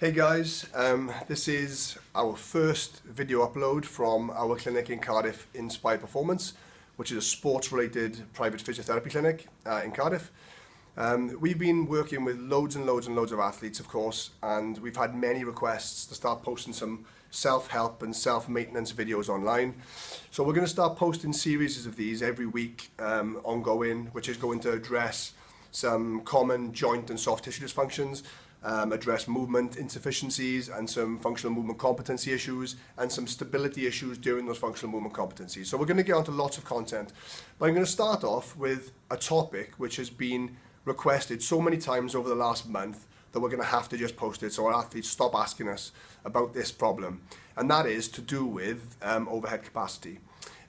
Hey guys, this is our first video upload from our clinic in Cardiff, Inspire Performance, which is a sports-related private physiotherapy clinic in Cardiff. We've been working with loads and loads of athletes, of course, and we've had many requests to start posting some self-help and self-maintenance videos online. So we're going to start posting series of these every week, ongoing, which is going to address some common joint and soft tissue dysfunctions, address movement insufficiencies and some functional movement competency issues and some stability issues during those functional movement competencies. So we're going to get onto lots of content, but I'm going to start off with a topic which has been requested so many times over the last month that we're going to have to just post it so our athletes stop asking us about this problem, and that is to do with overhead capacity.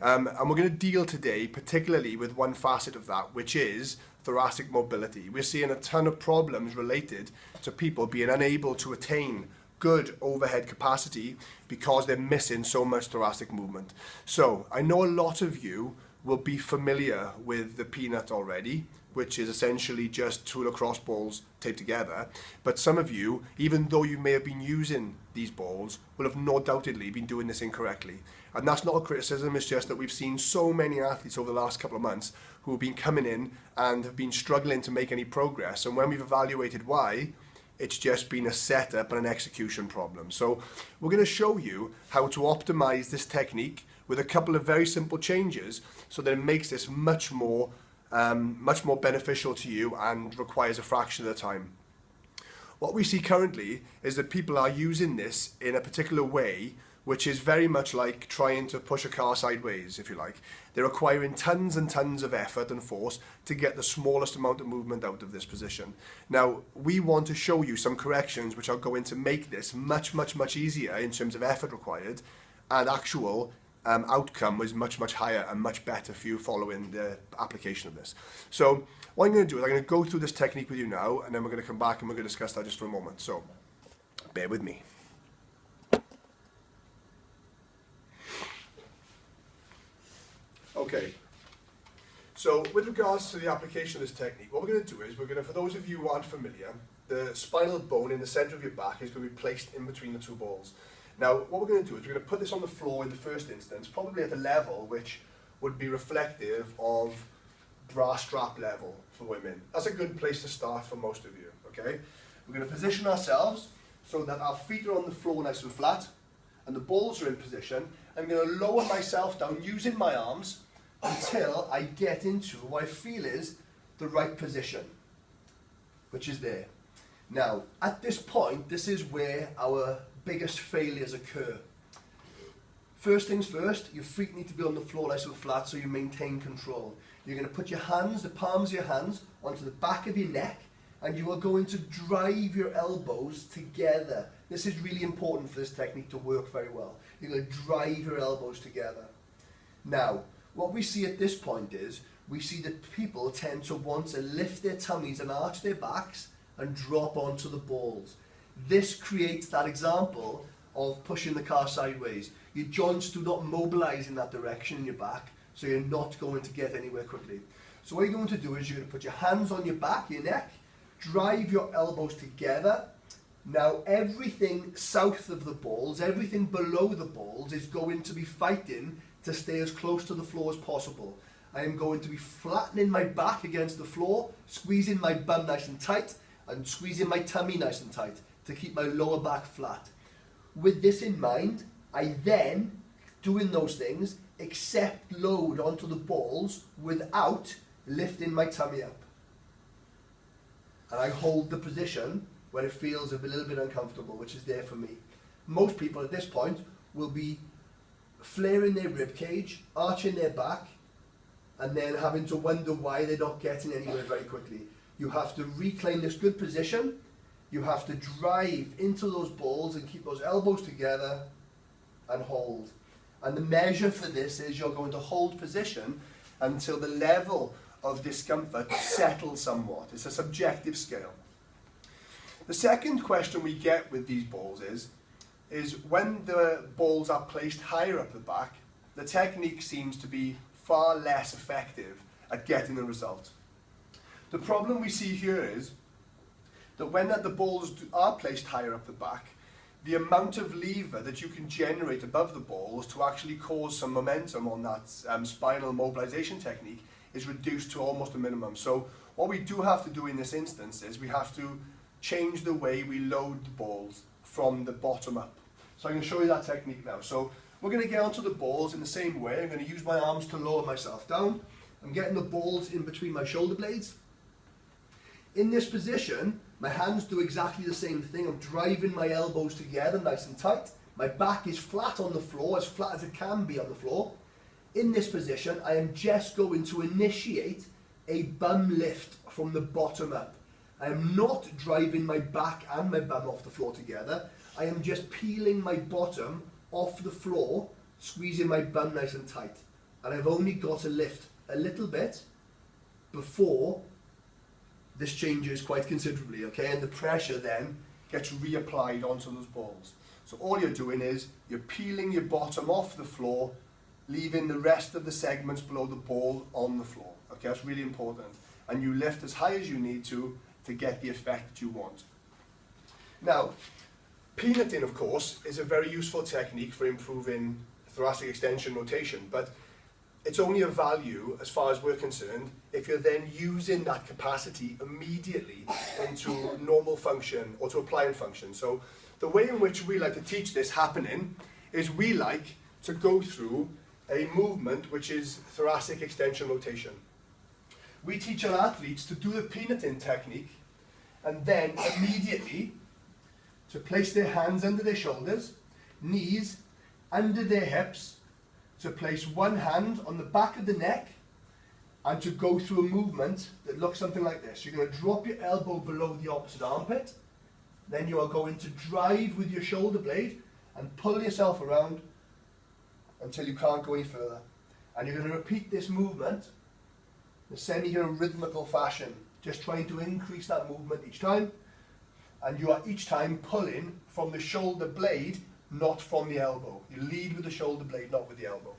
And we're going to deal today particularly with one facet of that, which is thoracic mobility. We're seeing a ton of problems related to people being unable to attain good overhead capacity because they're missing so much thoracic movement. So I know a lot of you will be familiar with the peanut already, which is essentially just two lacrosse balls taped together. But some of you, even though you may have been using these balls, will have no doubtedly been doing this incorrectly. And that's not a criticism, it's just that we've seen so many athletes over the last couple of months who have been coming in and have been struggling to make any progress. And when we've evaluated why, it's just been a setup and an execution problem. So we're going to show you how to optimize this technique with a couple of very simple changes so that it makes this much more beneficial to you and requires a fraction of the time. What we see currently is that people are using this in a particular way which is very much like trying to push a car sideways, if you like. They're requiring tons and tons of effort and force to get the smallest amount of movement out of this position. Now, we want to show you some corrections which are going to make this much easier in terms of effort required, and actual outcome was much higher and much better for you following the application of this. So what I'm going to do is I'm going to go through this technique with you now, and then we're going to come back and we're going to discuss that just for a moment. So bear with me. Okay, so with regards to the application of this technique, what we're going to do is for those of you who aren't familiar, the spinal bone in the center of your back is going to be placed in between the two balls. Now, what we're going to do is we're going to put this on the floor in the first instance, probably at a level which would be reflective of bra strap level for women. That's a good place to start for most of you, okay? We're going to position ourselves so that our feet are on the floor nice and flat, and the balls are in position. I'm going to lower myself down using my arms until I get into what I feel is the right position, which is there. Now, at this point, this is where our biggest failures occur. First things first, your feet need to be on the floor nice and flat so you maintain control. You're going to put your hands, the palms of your hands, onto the back of your neck, and you are going to drive your elbows together. This is really important for this technique to work very well. You're going to drive your elbows together. Now, what we see at this point is, we see that people tend to want to lift their tummies and arch their backs and drop onto the balls. This creates that example of pushing the car sideways. Your joints do not mobilize in that direction in your back, so you're not going to get anywhere quickly. So what you're going to do is you're going to put your hands on your back, your neck, drive your elbows together. Now everything south of the balls, everything below the balls is going to be fighting to stay as close to the floor as possible. I am going to be flattening my back against the floor, squeezing my bum nice and tight, and squeezing my tummy nice and tight to keep my lower back flat. With this in mind, I then, doing those things, accept load onto the balls without lifting my tummy up. And I hold the position where it feels a little bit uncomfortable, which is there for me. Most people at this point will be flaring their rib cage, arching their back, and then having to wonder why they're not getting anywhere very quickly. You have to reclaim this good position. You have to drive into those balls and keep those elbows together and hold. And the measure for this is you're going to hold position until the level of discomfort settles somewhat. It's a subjective scale. The second question we get with these balls is when the balls are placed higher up the back, the technique seems to be far less effective at getting the result. The problem we see here is that when the balls are placed higher up the back, the amount of lever that you can generate above the balls to actually cause some momentum on that spinal mobilization technique is reduced to almost a minimum. So what we do have to do in this instance is we have to change the way we load the balls from the bottom up. So I'm going to show you that technique now. So we're going to get onto the balls in the same way. I'm going to use my arms to lower myself down. I'm getting the balls in between my shoulder blades. In this position, my hands do exactly the same thing. I'm driving my elbows together nice and tight. My back is flat on the floor, as flat as it can be on the floor. In this position, I am just going to initiate a bum lift from the bottom up. I am not driving my back and my bum off the floor together. I am just peeling my bottom off the floor, squeezing my bum nice and tight. And I've only got to lift a little bit before this changes quite considerably, okay? And the pressure then gets reapplied onto those balls. So all you're doing is you're peeling your bottom off the floor, leaving the rest of the segments below the ball on the floor. Okay, that's really important. And you lift as high as you need to get the effect you want. Now, peanutting, of course, is a very useful technique for improving thoracic extension rotation, but it's only of value, as far as we're concerned, if you're then using that capacity immediately into normal function or to applying function. So the way in which we like to teach this happening is we like to go through a movement which is thoracic extension rotation. We teach our athletes to do the peanutting technique and then immediately to place their hands under their shoulders, knees under their hips, to place one hand on the back of the neck and to go through a movement that looks something like this. You're going to drop your elbow below the opposite armpit, then you are going to drive with your shoulder blade and pull yourself around until you can't go any further. And you're going to repeat this movement in a semi-rhythmical fashion, just trying to increase that movement each time. And you are each time pulling from the shoulder blade, not from the elbow. You lead with the shoulder blade, not with the elbow.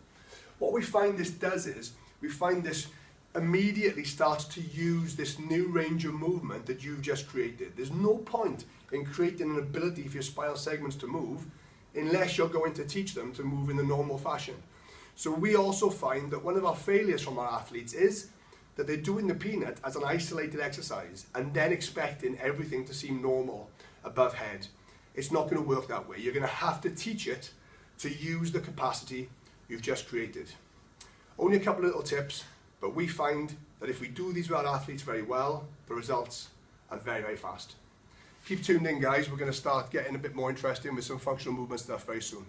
What we find this does is, we find this immediately starts to use this new range of movement that you've just created. There's no point in creating an ability for your spinal segments to move unless you're going to teach them to move in the normal fashion. So we also find that one of our failures from our athletes is that they're doing the peanut as an isolated exercise and then expecting everything to seem normal above head. It's not going to work that way. You're going to have to teach it to use the capacity you've just created. Only a couple of little tips, but we find that if we do these with our athletes very well, the results are very, very fast. Keep tuned in, guys. We're going to start getting a bit more interesting with some functional movement stuff very soon.